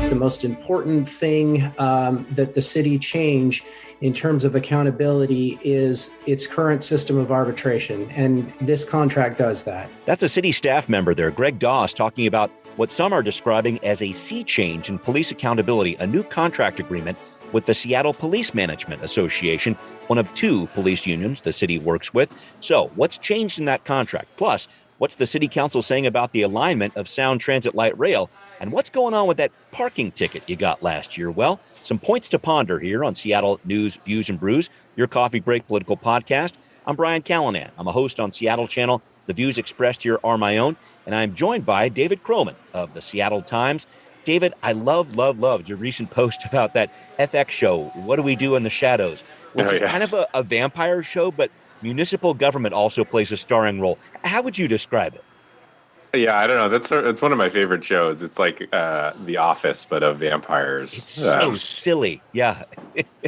the most important thing that the city changed in terms of accountability is its current system of arbitration. And this contract does that. That's a city staff member there, Greg Doss, talking about what some are describing as a sea change in police accountability, a new contract agreement with the Seattle Police Management Association, one of two police unions the city works with. So what's changed in that contract? Plus, what's the city council saying about the alignment of Sound Transit Light Rail? And what's going on with that parking ticket you got last year? Well, some points to ponder here on Seattle News, Views, and Brews, your coffee break political podcast. I'm Brian Callanan. I'm a host on Seattle Channel. The views expressed here are my own. And I'm joined by David Croman of the Seattle Times. David, I loved your recent post about that FX show, What Do We Do in the Shadows, which is kind of a vampire show, but municipal government also plays a starring role. How would you describe it? Yeah, I don't know. It's one of my favorite shows. It's like The Office, but of vampires. It's so silly. Yeah.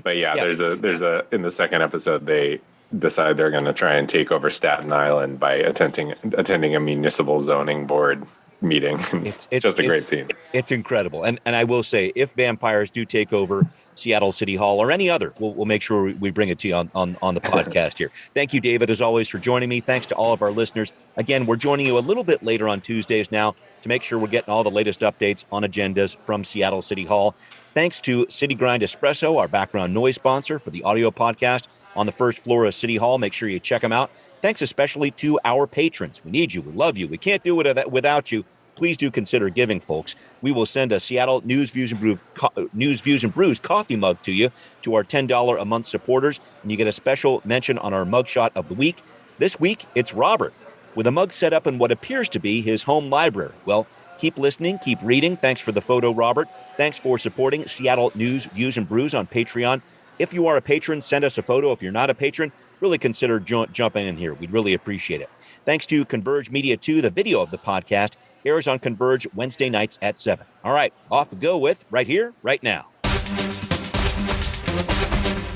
But yeah, there's a in the second episode, they decide they're going to try and take over Staten Island by attending a municipal zoning board meeting. It's just a great scene. It's incredible. And I will say, if vampires do take over Seattle City Hall or any other, we'll make sure we bring it to you on the podcast here. Thank you, David, as always, for joining me. Thanks to all of our listeners. Again, we're joining you a little bit later on Tuesdays now to make sure we're getting all the latest updates on agendas from Seattle City Hall. Thanks to City Grind Espresso, our background noise sponsor for the audio podcast on the first floor of City Hall. Make sure you check them out. Thanks especially to our patrons. We need you. We love you. We can't do it without you. Please do consider giving, folks. We will send a Seattle News, Views, and Brews coffee mug to you, to our $10 a month supporters, and you get a special mention on our mugshot of the week. This week, it's Robert, with a mug set up in what appears to be his home library. Well, keep listening, keep reading. Thanks for the photo, Robert. Thanks for supporting Seattle News, Views, and Brews on Patreon. If you are a patron, send us a photo. If you're not a patron, really consider jumping in here. We'd really appreciate it. Thanks to Converge Media 2, the video of the podcast airs on Converge Wednesday nights at 7. All right, off we go with right here, right now.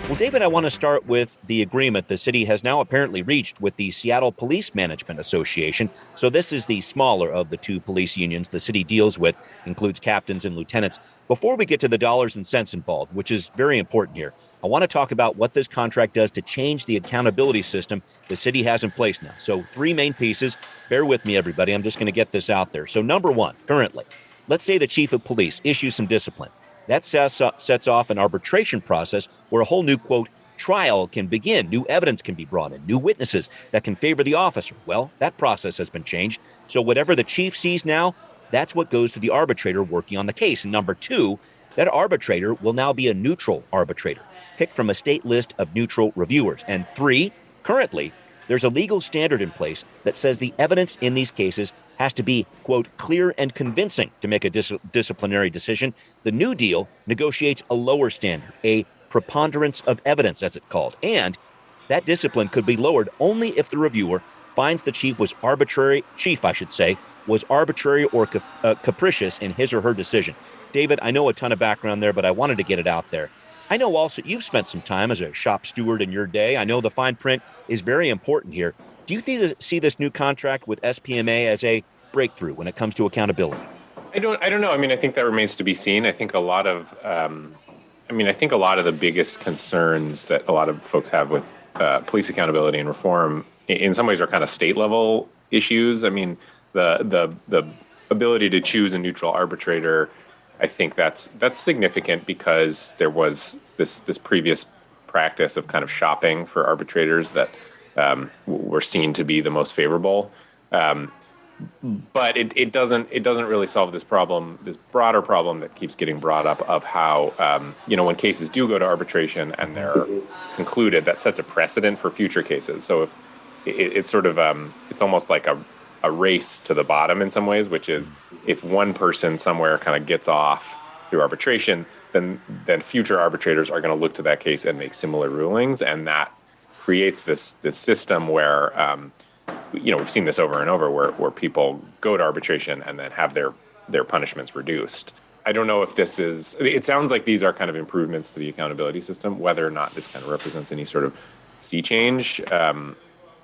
Well, David, I want to start with the agreement the city has now apparently reached with the Seattle Police Management Association. So this is the smaller of the two police unions the city deals with, includes captains and lieutenants. Before we get to the dollars and cents involved, which is very important here, I want to talk about what this contract does to change the accountability system the city has in place now. So three main pieces. Bear with me, everybody. I'm just going to get this out there. So number one, currently, let's say the chief of police issues some discipline. That sets off an arbitration process where a whole new, quote, trial can begin. New evidence can be brought in, new witnesses that can favor the officer. Well, that process has been changed. So whatever the chief sees now, that's what goes to the arbitrator working on the case. And number two, that arbitrator will now be a neutral arbitrator, picked from a state list of neutral reviewers. And three, currently, there's a legal standard in place that says the evidence in these cases has to be, quote, clear and convincing to make a disciplinary decision. The New Deal negotiates a lower standard, a preponderance of evidence, as it's called. And that discipline could be lowered only if the reviewer finds the chief was arbitrary or capricious in his or her decision. David, I know a ton of background there, but I wanted to get it out there. I know also you've spent some time as a shop steward in your day. I know the fine print is very important here. Do you see this new contract with SPMA as a breakthrough when it comes to accountability? I don't know. I mean, I think that remains to be seen. I think a lot of the biggest concerns that a lot of folks have with police accountability and reform, in some ways, are kind of state level issues. I mean, the ability to choose a neutral arbitrator, I think that's significant because there was this previous practice of kind of shopping for arbitrators that were seen to be the most favorable. But it doesn't really solve this problem, this broader problem that keeps getting brought up of how, when cases do go to arbitration and they're concluded, that sets a precedent for future cases. So if it's sort of, it's almost like a race to the bottom in some ways, which is if one person somewhere kind of gets off through arbitration, then future arbitrators are going to look to that case and make similar rulings. And that creates this system where, we've seen this over and over where people go to arbitration and then have their punishments reduced. I don't know if it sounds like these are kind of improvements to the accountability system. Whether or not this kind of represents any sort of sea change,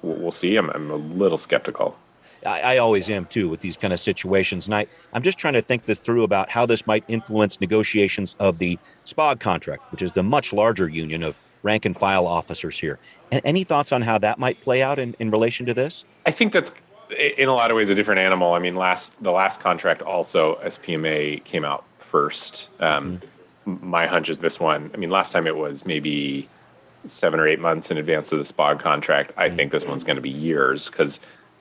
we'll see. I'm a little skeptical. I always am too with these kind of situations. And I'm just trying to think this through about how this might influence negotiations of the SPOG contract, which is the much larger union of rank and file officers here. And any thoughts on how that might play out in relation to this? I think that's in a lot of ways a different animal. I mean, the last contract also SPMA came out first. My hunch is this one. I mean, last time it was maybe 7 or 8 months in advance of the SPOG contract. I think this one's going to be years because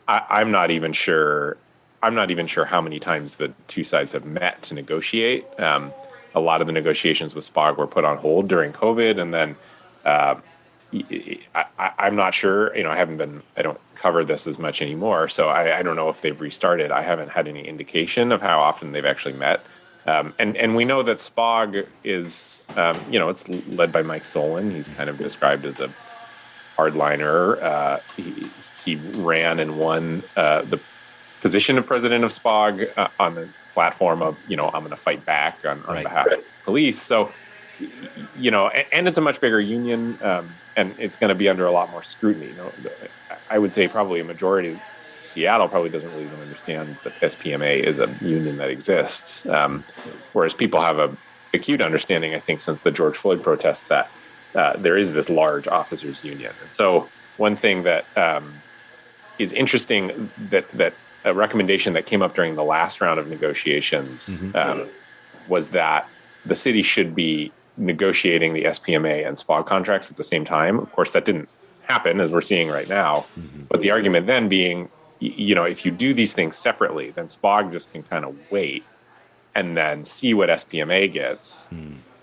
I'm not even sure. I'm not even sure how many times the two sides have met to negotiate. A lot of the negotiations with SPOG were put on hold during COVID, and then I'm not sure. I don't cover this as much anymore, so I don't know if they've restarted. I haven't had any indication of how often they've actually met. And we know that SPOG is, it's led by Mike Solon. He's kind of described as a hardliner. He ran and won the position of president of SPOG on the platform of, I'm going to fight back on behalf of police. So, and it's a much bigger union, and it's going to be under a lot more scrutiny. I would say probably a majority of Seattle probably doesn't really even understand that SPMA is a union that exists, whereas people have a acute understanding, I think, since the George Floyd protests that there is this large officers union. And so one thing that is interesting that a recommendation that came up during the last round of negotiations was that the city should be negotiating the SPMA and SPOG contracts at the same time. Of course, that didn't happen, as we're seeing right now. But the argument then being, if you do these things separately, then SPOG just can kind of wait and then see what SPMA gets.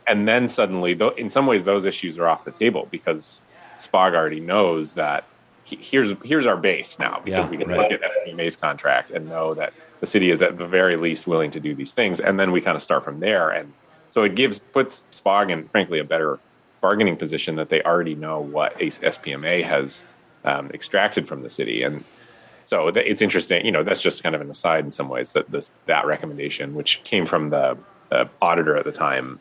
And then suddenly, in some ways, those issues are off the table because SPOG already knows that here's our base now, because we can look at SPMA's contract and know that the city is at the very least willing to do these things. And then we kind of start from there. And so it puts SPOG in, frankly, a better bargaining position that they already know what SPMA has extracted from the city. And so it's interesting, that's just kind of an aside in some ways, that recommendation, which came from the auditor at the time,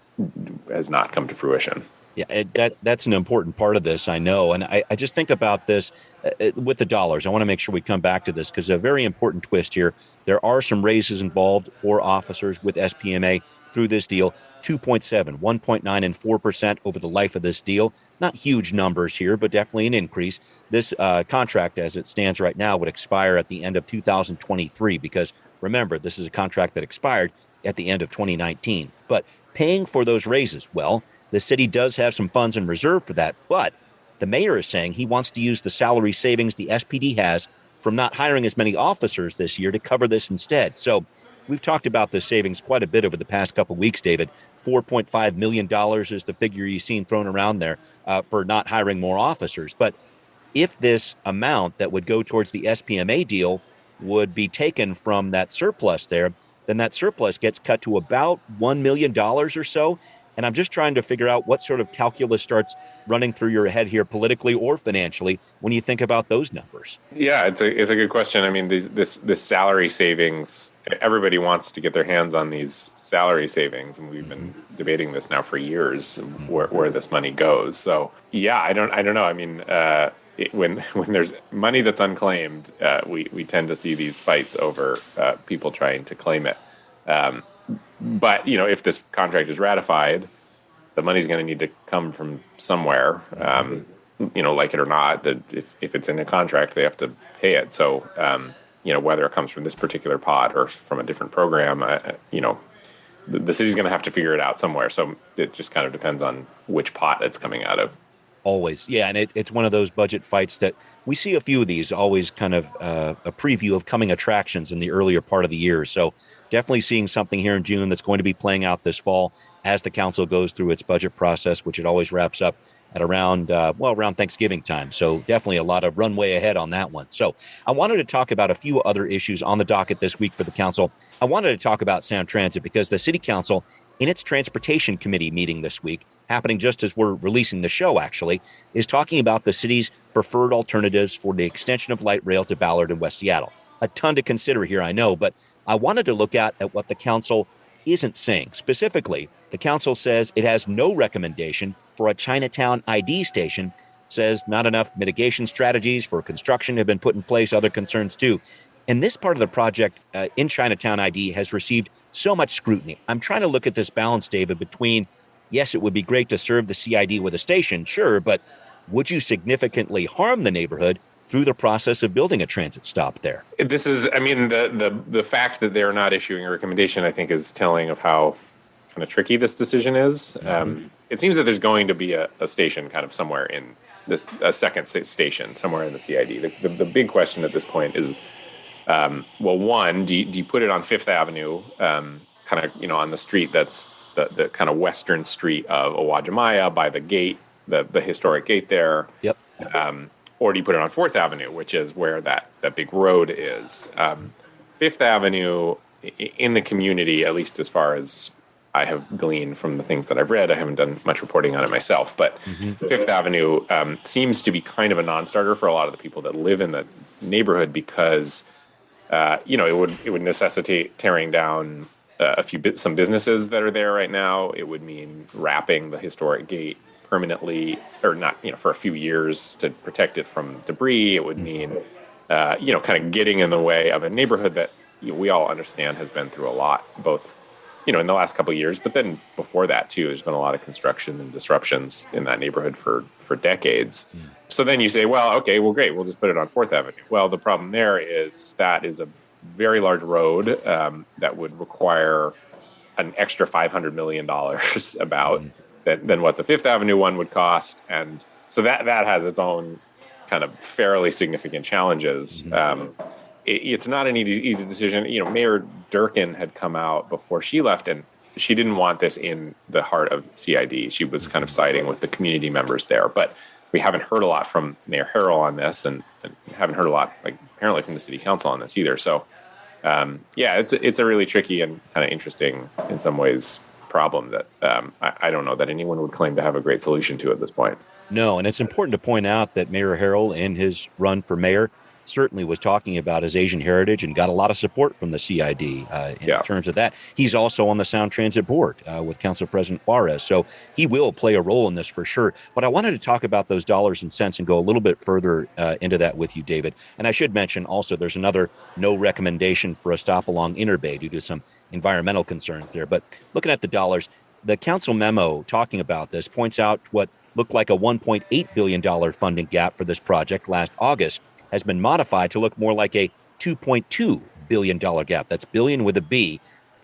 has not come to fruition. Yeah, that's an important part of this, I know. And I just think about this with the dollars. I want to make sure we come back to this because a very important twist here. There are some raises involved for officers with SPMA through this deal, 2.7, 1.9, and 4% over the life of this deal. Not huge numbers here, but definitely an increase. This contract, as it stands right now, would expire at the end of 2023 because, remember, this is a contract that expired at the end of 2019. But paying for those raises, well, the city does have some funds in reserve for that, but the mayor is saying he wants to use the salary savings the SPD has from not hiring as many officers this year to cover this instead. So we've talked about the savings quite a bit over the past couple of weeks, David. $4.5 million is the figure you've seen thrown around there for not hiring more officers. But if this amount that would go towards the SPMA deal would be taken from that surplus there, then that surplus gets cut to about $1 million or so. And I'm just trying to figure out what sort of calculus starts running through your head here politically or financially when you think about those numbers. Yeah, it's a good question. I mean, this salary savings, everybody wants to get their hands on these salary savings, and we've been debating this now for years where this money goes. So yeah, I don't know. I mean, when there's money that's unclaimed, we tend to see these fights over people trying to claim it. But, if this contract is ratified, the money's going to need to come from somewhere, like it or not. That if it's in a contract, they have to pay it. So, whether it comes from this particular pot or from a different program, the city's going to have to figure it out somewhere. So it just kind of depends on which pot it's coming out of. Always. Yeah. And it's one of those budget fights that we see a few of these, always kind of a preview of coming attractions in the earlier part of the year. So definitely seeing something here in June that's going to be playing out this fall as the council goes through its budget process, which it always wraps up at around Thanksgiving time. So definitely a lot of runway ahead on that one. So I wanted to talk about a few other issues on the docket this week for the council. I wanted to talk about Sound Transit because the city council, in its transportation committee meeting this week, happening just as we're releasing the show actually, is talking about the city's preferred alternatives for the extension of light rail to Ballard and West Seattle. A ton to consider here, I know, but I wanted to look at what the council isn't saying. Specifically, the council says it has no recommendation for a Chinatown ID station, says not enough mitigation strategies for construction have been put in place, other concerns too. And this part of the project in Chinatown ID has received so much scrutiny. I'm trying to look at this balance, David, between, yes, it would be great to serve the CID with a station, sure, but would you significantly harm the neighborhood through the process of building a transit stop there? This is, I mean, the fact that they're not issuing a recommendation, I think, is telling of how kind of tricky this decision is. It seems that there's going to be a station kind of somewhere in this, a second station somewhere in the CID. The big question at this point is, well, one, do you put it on Fifth Avenue, kind of, on the street that's the kind of western street of Owajimaya by the gate, the historic gate there? Yep. Or do you put it on Fourth Avenue, which is where that big road is? Fifth Avenue in the community, at least as far as I have gleaned from the things that I've read, I haven't done much reporting on it myself, but Fifth Avenue seems to be kind of a non-starter for a lot of the people that live in the neighborhood because, it would necessitate tearing down some businesses that are there right now. It would mean wrapping the historic gate permanently, or not, for a few years to protect it from debris. It would mean, kind of getting in the way of a neighborhood that we all understand has been through a lot, both, in the last couple of years, but then before that too, there's been a lot of construction and disruptions in that neighborhood for decades. So then you say, well, okay, well, great, we'll just put it on Fourth Avenue. Well, the problem there is that is a very large road that would require an extra $500 million about than what the Fifth Avenue one would cost. And so that has its own kind of fairly significant challenges. It's not an easy decision. Mayor Durkin had come out before she left, and she didn't want this in the heart of CID. She was kind of siding with the community members there. But we haven't heard a lot from Mayor Harrell on this, and haven't heard a lot, apparently, from the city council on this either. So, it's a really tricky and kind of interesting, in some ways, problem that I don't know that anyone would claim to have a great solution to at this point. No, and it's important to point out that Mayor Harrell, in his run for mayor, certainly was talking about his Asian heritage and got a lot of support from the CID in terms of that. He's also on the Sound Transit Board with Council President Juarez, so he will play a role in this for sure. But I wanted to talk about those dollars and cents and go a little bit further into that with you, David. And I should mention also there's another no recommendation for a stop along Interbay due to some environmental concerns there. But looking at the dollars, the council memo talking about this points out what looked like a $1.8 billion funding gap for this project last August has been modified to look more like a $2.2 billion gap. That's billion with a B.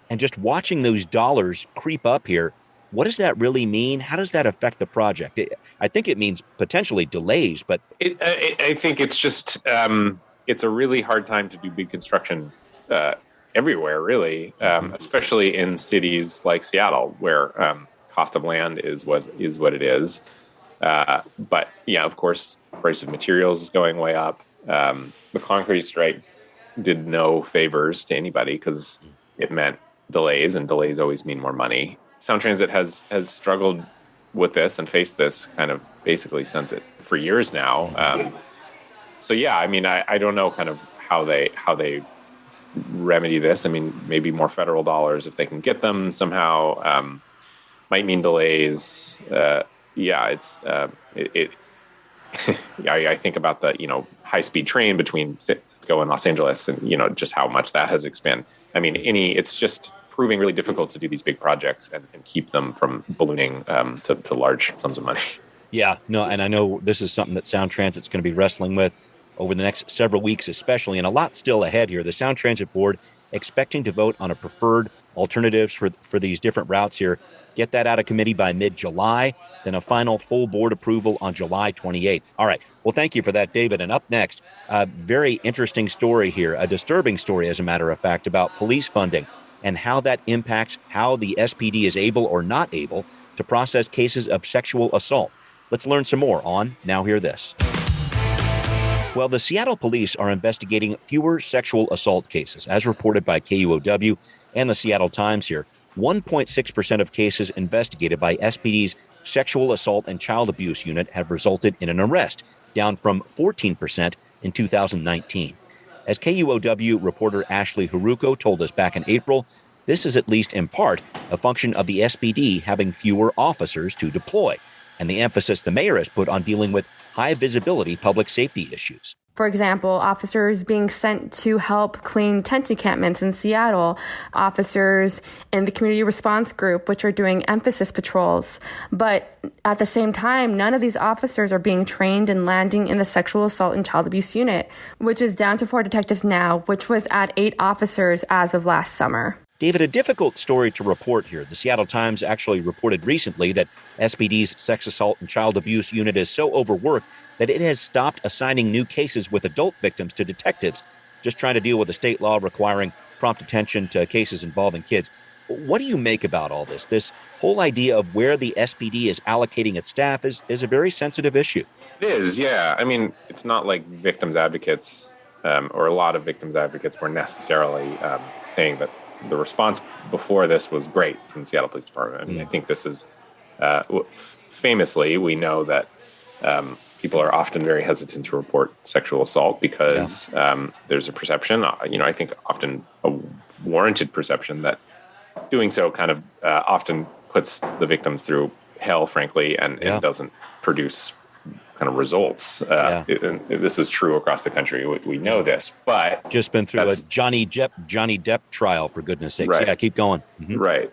And just watching those dollars creep up here, what does that really mean? How does that affect the project? I think it means potentially delays, but I think it's just it's a really hard time to do big construction everywhere, really, especially in cities like Seattle, where cost of land is what it is. But yeah, of course, price of materials is going way up. The concrete strike did no favors to anybody because it meant delays, and delays always mean more money. Sound Transit has struggled with this and faced this kind of basically since it for years now. So yeah, I mean, I don't know kind of how they remedy this. I mean, maybe more federal dollars if they can get them somehow. Might mean delays. I think about the high-speed train between San Francisco and Los Angeles, and just how much that has expanded. I mean, it's just proving really difficult to do these big projects and keep them from ballooning to large sums of money. Yeah, no, and I know this is something that Sound Transit's going to be wrestling with over the next several weeks, especially, and a lot still ahead here. The Sound Transit Board expecting to vote on a preferred alternatives for these different routes here. Get that out of committee by mid-July, then a final full board approval on July 28th. All right. Well, thank you for that, David. And up next, a very interesting story here, a disturbing story, as a matter of fact, about police funding and how that impacts how the SPD is able or not able to process cases of sexual assault. Let's learn some more on Now Hear This. Well, the Seattle police are investigating fewer sexual assault cases, as reported by KUOW and the Seattle Times here. 1.6% of cases investigated by SPD's Sexual Assault and Child Abuse Unit have resulted in an arrest, down from 14% in 2019. As KUOW reporter Ashley Haruko told us back in April, this is at least in part a function of the SPD having fewer officers to deploy, and the emphasis the mayor has put on dealing with high visibility public safety issues. For example, officers being sent to help clean tent encampments in Seattle, officers in the community response group, which are doing emphasis patrols. But at the same time, none of these officers are being trained and landing in the sexual assault and child abuse unit, which is down to 4 detectives now, which was at 8 officers as of last summer. David, a difficult story to report here. The Seattle Times actually reported recently that SPD's sex assault and child abuse unit is so overworked that it has stopped assigning new cases with adult victims to detectives, just trying to deal with the state law requiring prompt attention to cases involving kids. What do you make about all this? This whole idea of where the SPD is allocating its staff is a very sensitive issue. It is, yeah. I mean, it's not like victims advocates or a lot of victims advocates were necessarily saying that the response before this was great from the Seattle Police Department. I mean, I think this is famously, we know that people are often very hesitant to report sexual assault because there's a perception, I think often a warranted perception that doing so kind of often puts the victims through hell, frankly, and doesn't produce kind of results. This is true across the country. We know this, but just been through a Johnny Depp trial, for goodness sakes. Right. Yeah, keep going. Mm-hmm. Right.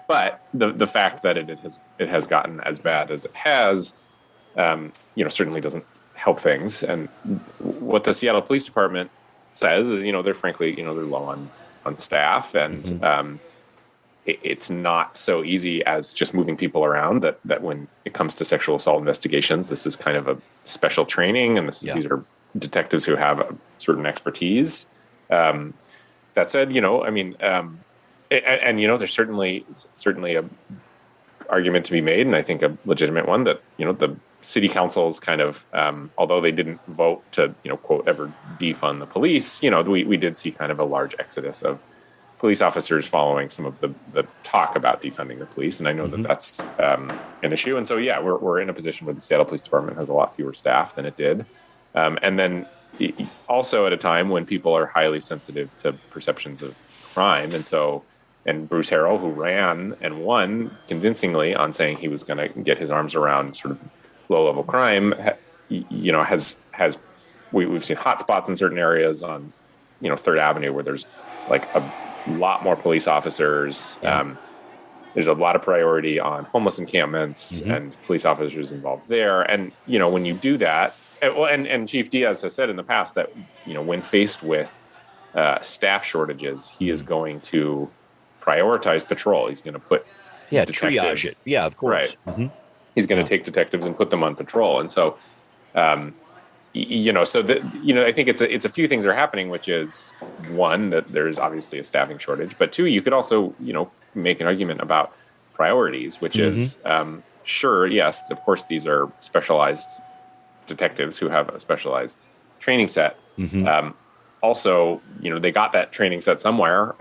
But the fact that it has gotten as bad as it has, certainly doesn't help things. And what the Seattle Police Department says is, they're frankly, they're low on staff, and it's not so easy as just moving people around. That when it comes to sexual assault investigations, this is kind of a special training, and these are detectives who have a certain expertise. That said, there's certainly a argument to be made, and I think a legitimate one, that the city councils kind of, although they didn't vote to quote ever defund the police, we did see kind of a large exodus of police officers following some of the talk about defunding the police, and I know that that's an issue. And so we're in a position where the Seattle Police Department has a lot fewer staff than it did, and then also at a time when people are highly sensitive to perceptions of crime. And Bruce Harrell, who ran and won convincingly on saying he was going to get his arms around sort of low-level crime, we've seen hot spots in certain areas on, 3rd Avenue where there's like a lot more police officers. There's a lot of priority on homeless encampments and police officers involved there. And, when you do that, and Chief Diaz has said in the past that, when faced with staff shortages, he is going to prioritize patrol. He's going to put triage it. Yeah, of course. Right. He's going to take detectives and put them on patrol. And so, I think it's a few things are happening, which is one, that there's obviously a staffing shortage, but two, you could also, make an argument about priorities, which is, sure, yes, of course, these are specialized detectives who have a specialized training set. Also, they got that training set somewhere.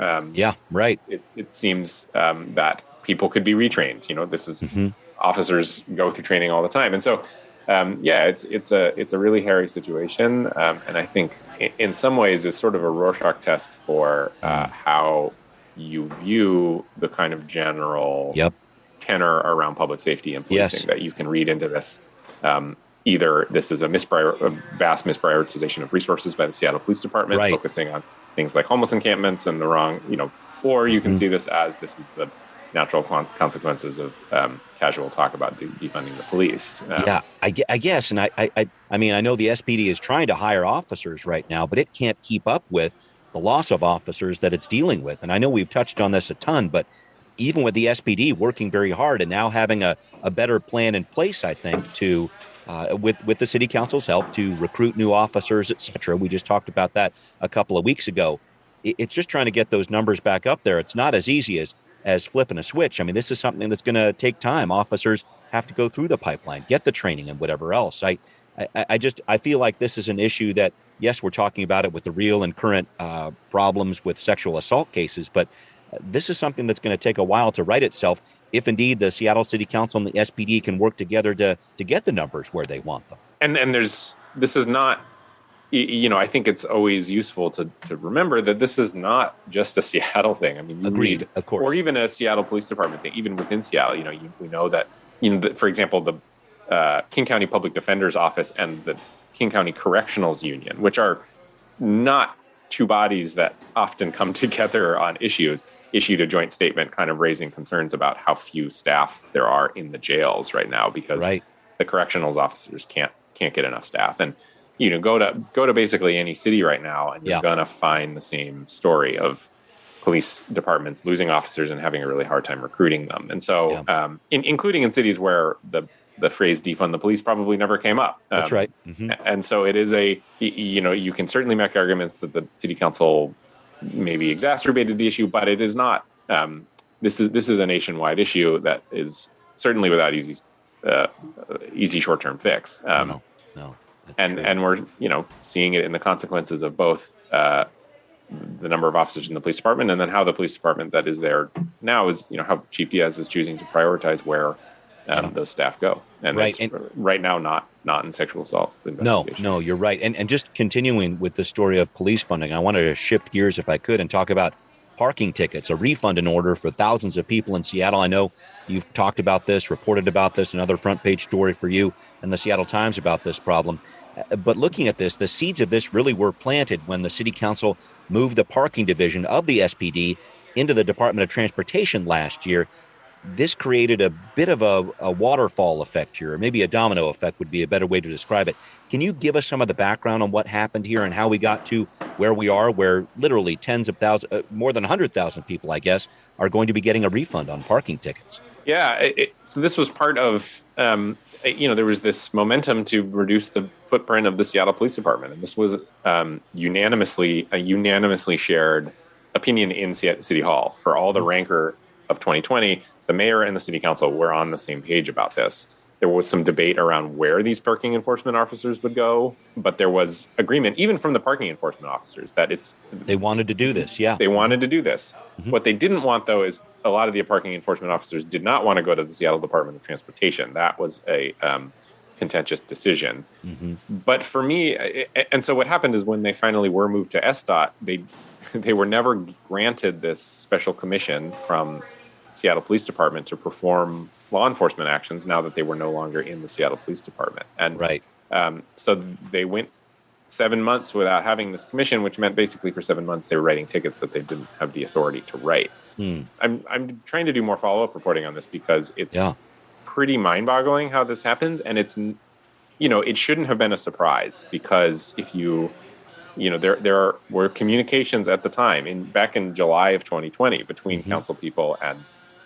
Right. It seems that people could be retrained. This is officers go through training all the time, and so it's a really hairy situation, and I think in some ways it's sort of a Rorschach test for how you view the kind of general tenor around public safety and policing that you can read into this. Either this is a vast misprioritization of resources by the Seattle Police Department, focusing on things like homeless encampments and the wrong, or you can see this as this is the natural consequences of casual talk about defunding the police. I guess. And I know the SPD is trying to hire officers right now, but it can't keep up with the loss of officers that it's dealing with. And I know we've touched on this a ton, but even with the SPD working very hard and now having a better plan in place, I think, to with the city council's help to recruit new officers, et cetera. We just talked about that a couple of weeks ago. It's just trying to get those numbers back up there. It's not as easy as flipping a switch. I mean, this is something that's going to take time. Officers have to go through the pipeline, get the training and whatever else. I feel like this is an issue that, yes, we're talking about it with the real and current problems with sexual assault cases, but this is something that's going to take a while to right itself if indeed the Seattle City Council and the SPD can work together to get the numbers where they want them. And this is not, I think it's always useful to remember that this is not just a Seattle thing. I mean, agreed, of course, or even a Seattle Police Department thing. Even within Seattle, we know that, for example, the King County Public Defender's Office and the King County Correctionals Union, which are not two bodies that often come together on issues, issued a joint statement kind of raising concerns about how few staff there are in the jails right now, because the correctionals officers can't get enough staff. And go to basically any city right now, and you're gonna find the same story of police departments losing officers and having a really hard time recruiting them. And so, including in cities where the phrase defund the police probably never came up. That's right. And so it is you can certainly make arguments that the city council maybe exacerbated the issue, but it is not. This is a nationwide issue that is certainly without easy short-term fix. No. And we're seeing it in the consequences of both the number of officers in the police department, and then how the police department that is there now is how Chief Diaz is choosing to prioritize where those staff go. And right now not in sexual assault investigations. No, you're right. And just continuing with the story of police funding, I wanted to shift gears if I could and talk about parking tickets, a refund in order for thousands of people in Seattle. I know you've talked about this, reported about this, another front page story for you and the Seattle Times about this problem. But looking at this, the seeds of this really were planted when the city council moved the parking division of the SPD into the Department of Transportation last year. This created a bit of a waterfall effect here, or maybe a domino effect would be a better way to describe it. Can you give us some of the background on what happened here and how we got to where we are, where literally tens of thousands, more than 100,000 people, I guess, are going to be getting a refund on parking tickets? Yeah, so this was part of, there was this momentum to reduce the footprint of the Seattle Police Department. And this was unanimously shared opinion in City Hall. For all the rancor of 2020, the mayor and the city council were on the same page about this. There was some debate around where these parking enforcement officers would go, but there was agreement, even from the parking enforcement officers, that they wanted to do this. Yeah, they wanted to do this. What they didn't want, though, is a lot of the parking enforcement officers did not want to go to the Seattle Department of Transportation. That was a contentious decision. But for me, and so what happened is when they finally were moved to SDOT, they were never granted this special commission from Seattle Police Department to perform law enforcement actions now that they were no longer in the Seattle Police Department. And so they went 7 months without having this commission, which meant basically for 7 months they were writing tickets that they didn't have the authority to write. I'm trying to do more follow-up reporting on this because it's pretty mind-boggling how this happens, and it's it shouldn't have been a surprise, because if there were communications at the time back in July of 2020 between council people and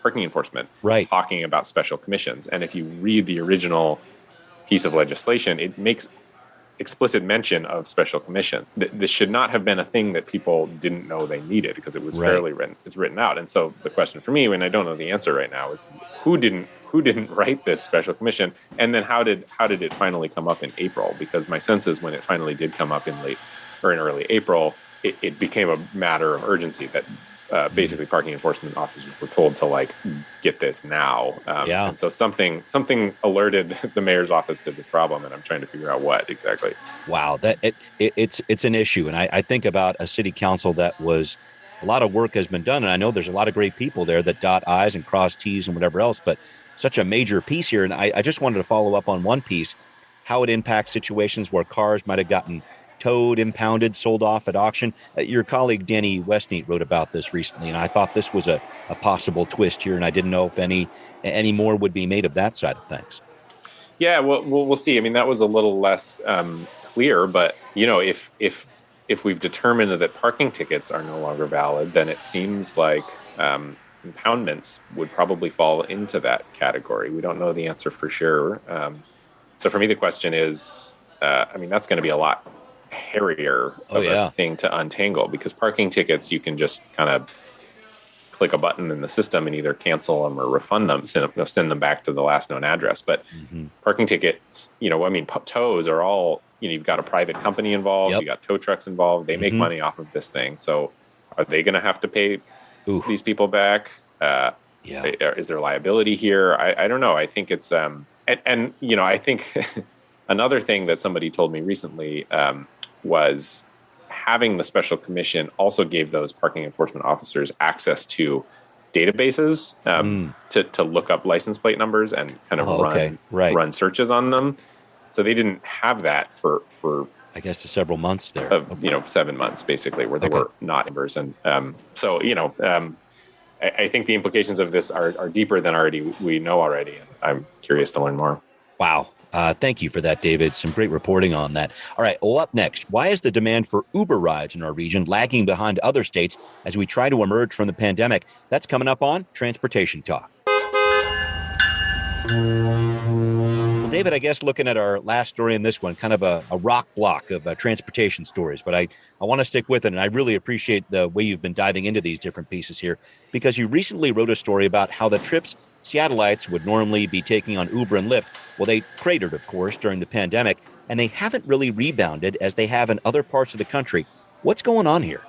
parking enforcement talking about special commissions. And if you read the original piece of legislation, it makes explicit mention of special commission. This should not have been a thing that people didn't know they needed, because it was it's written out. And so the question for me, when I don't know the answer right now, is who didn't write this special commission? And then how did it finally come up in April? Because my sense is when it finally did come up in early April, it became a matter of urgency that basically parking enforcement officers were told to get this now. And so something alerted the mayor's office to this problem, and I'm trying to figure out what exactly. Wow, it's an issue. And I think about a city council that was, a lot of work has been done, and I know there's a lot of great people there that dot I's and cross T's and whatever else, but such a major piece here. And I just wanted to follow up on one piece, how it impacts situations where cars might have gotten towed, impounded, sold off at auction. Your colleague Danny Westneat wrote about this recently, and I thought this was a possible twist here, and I didn't know if any more would be made of that side of things. Yeah, well, we'll see. I mean, that was a little less clear, but if we've determined that parking tickets are no longer valid, then it seems like impoundments would probably fall into that category. We don't know the answer for sure. So for me, the question is, that's going to be a lot hairier of a thing to untangle, because parking tickets, you can just kind of click a button in the system and either cancel them or refund them, send them back to the last known address. But parking tickets, tows are all, you've got a private company involved, you got tow trucks involved, they make money off of this thing. So are they going to have to pay these people back? Is there liability here? I don't know. I think it's, I think another thing that somebody told me recently was having the special commission also gave those parking enforcement officers access to databases to look up license plate numbers and kind of run searches on them. So they didn't have that for I guess several months there. 7 months basically, where they were not members. And I think the implications of this are deeper than we know already. And I'm curious to learn more. Wow. Thank you for that, David. Some great reporting on that. All right. Well, up next, why is the demand for Uber rides in our region lagging behind other states as we try to emerge from the pandemic? That's coming up on Transportation Talk. Well, David, I guess looking at our last story in this one, kind of a rock block of transportation stories, but I want to stick with it. And I really appreciate the way you've been diving into these different pieces here, because you recently wrote a story about how the trips Seattleites would normally be taking on Uber and Lyft, well, they cratered, of course, during the pandemic, and they haven't really rebounded as they have in other parts of the country. What's going on here?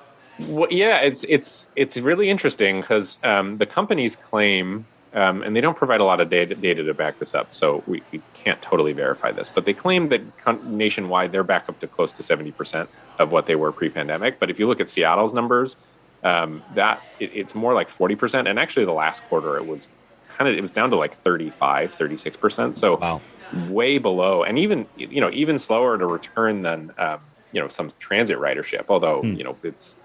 Well, yeah, it's really interesting because the companies claim, and they don't provide a lot of data to back this up, so we can't totally verify this, but they claim that nationwide they're back up to close to 70% of what they were pre-pandemic. But if you look at Seattle's numbers, it's more like 40%, and actually the last quarter it was down to like 36%. So wow. Way below, and even slower to return than some transit ridership, although it's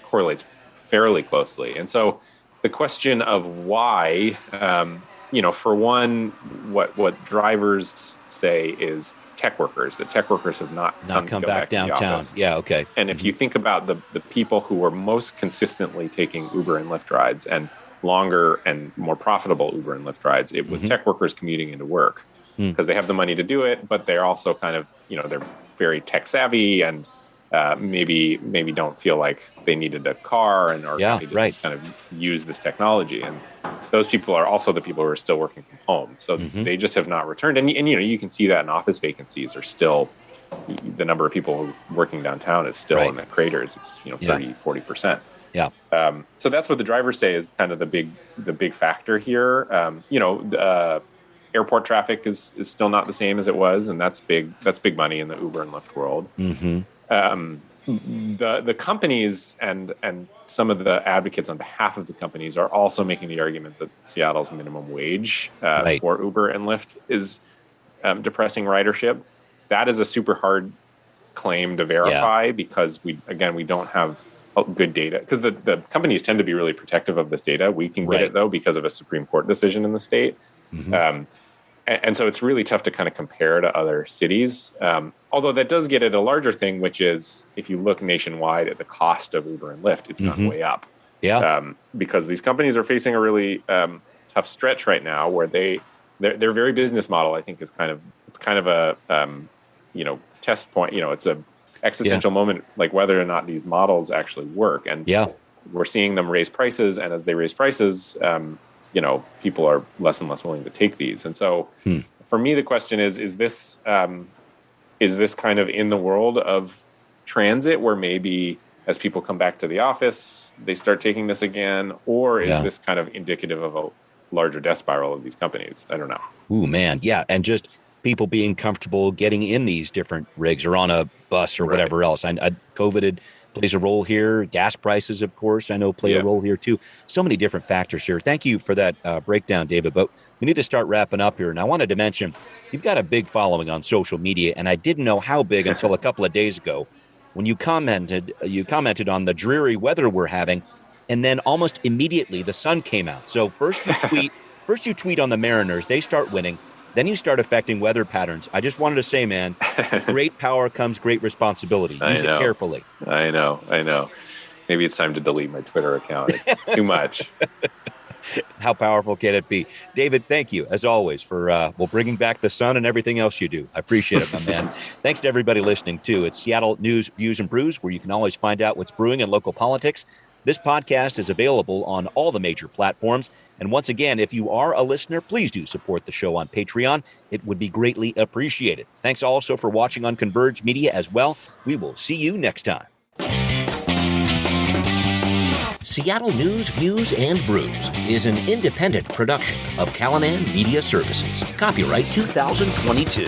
correlates fairly closely. And so the question of why, for one, what drivers say is tech workers have not come back downtown. Yeah, okay. And if you think about the people who were most consistently taking Uber and Lyft rides and longer and more profitable Uber and Lyft rides, it was tech workers commuting into work because they have the money to do it, but they're also kind of, they're very tech savvy and maybe don't feel like they needed a car just kind of use this technology. And those people are also the people who are still working from home. So they just have not returned. And you can see that in office vacancies are still, the number of people working downtown is still in the craters. It's 30, 40%. Yeah. So that's what the drivers say is kind of the big factor here. Airport traffic is still not the same as it was, and that's big money in the Uber and Lyft world. The companies and some of the advocates on behalf of the companies are also making the argument that Seattle's minimum wage for Uber and Lyft is depressing ridership. That is a super hard claim to verify because we don't have good data, because the companies tend to be really protective of this data. We can get it though because of a Supreme Court decision in the state. And so it's really tough to kind of compare to other cities. Although that does get at a larger thing, which is if you look nationwide at the cost of Uber and Lyft, it's gone way up. Yeah. Because these companies are facing a really tough stretch right now where their very business model, I think, is kind of a test point. It's a existential moment, like whether or not these models actually work. And we're seeing them raise prices, and as they raise prices, people are less and less willing to take these. And so for me, the question is this kind of in the world of transit where maybe as people come back to the office, they start taking this again, or is this kind of indicative of a larger death spiral of these companies? I don't know. Ooh, man. Yeah. And just people being comfortable getting in these different rigs or on a bus or whatever else. COVID plays a role here. Gas prices, of course, I know play a role here too. So many different factors here. Thank you for that breakdown, David. But we need to start wrapping up here. And I wanted to mention, you've got a big following on social media, and I didn't know how big until a couple of days ago when you commented on the dreary weather we're having, and then almost immediately the sun came out. So first you tweet on the Mariners, they start winning. Then you start affecting weather patterns. I just wanted to say, man, great power comes great responsibility. Use it carefully. I know. Maybe it's time to delete my Twitter account. It's too much. How powerful can it be? David, thank you, as always, for bringing back the sun and everything else you do. I appreciate it, my man. Thanks to everybody listening, too. It's Seattle News, Views, and Brews, where you can always find out what's brewing in local politics. This podcast is available on all the major platforms. And once again, if you are a listener, please do support the show on Patreon. It would be greatly appreciated. Thanks also for watching on Converge Media as well. We will see you next time. Seattle News, Views, and Brews is an independent production of Callanan Media Services. Copyright 2022.